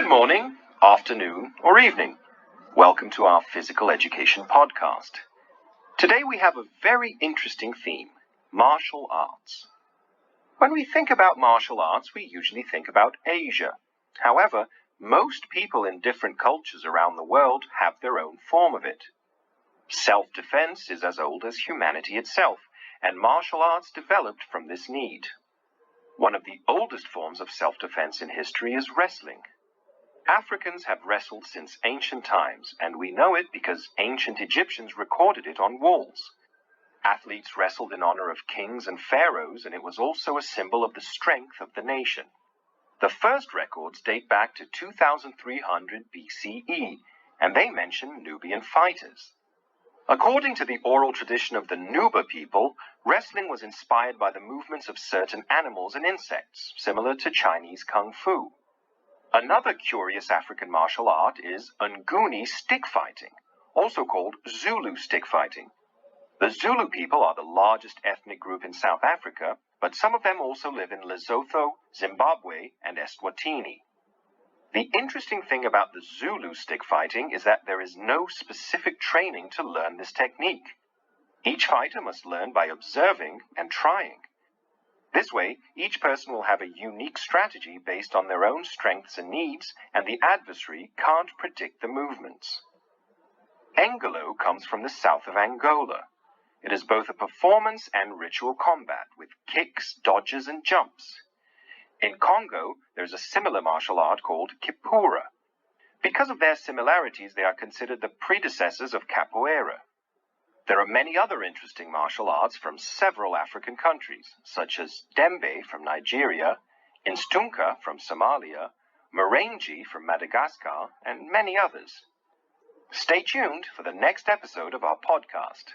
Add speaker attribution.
Speaker 1: Good morning, afternoon, or evening. Welcome to our Physical Education podcast. Today we have a very interesting theme, martial arts. When we think about martial arts, we usually think about Asia. However, most people in different cultures around the world have their own form of it. Self-defense is as old as humanity itself, and martial arts developed from this need. One of the oldest forms of self-defense in history is wrestling. Africans have wrestled since ancient times, and we know it because ancient Egyptians recorded it on walls. Athletes wrestled in honor of kings and pharaohs, and it was also a symbol of the strength of the nation. The first records date back to 2300 BCE, and they mention Nubian fighters. According to the oral tradition of the Nuba people, wrestling was inspired by the movements of certain animals and insects, similar to Chinese kung fu. Another curious African martial art is Nguni stick fighting, also called Zulu stick fighting. The Zulu people are the largest ethnic group in South Africa, but some of them also live in Lesotho, Zimbabwe, and Eswatini. The interesting thing about the Zulu stick fighting is that there is no specific training to learn this technique. Each fighter must learn by observing and trying. This way, each person will have a unique strategy based on their own strengths and needs, and the adversary can't predict the movements. Engolo comes from the south of Angola. It is both a performance and ritual combat, with kicks, dodges, and jumps. In Congo, there is a similar martial art called Kipura. Because of their similarities, they are considered the predecessors of capoeira. There are many other interesting martial arts from several African countries, such as Dembe from Nigeria, Instunka from Somalia, Marengi from Madagascar, and many others. Stay tuned for the next episode of our podcast.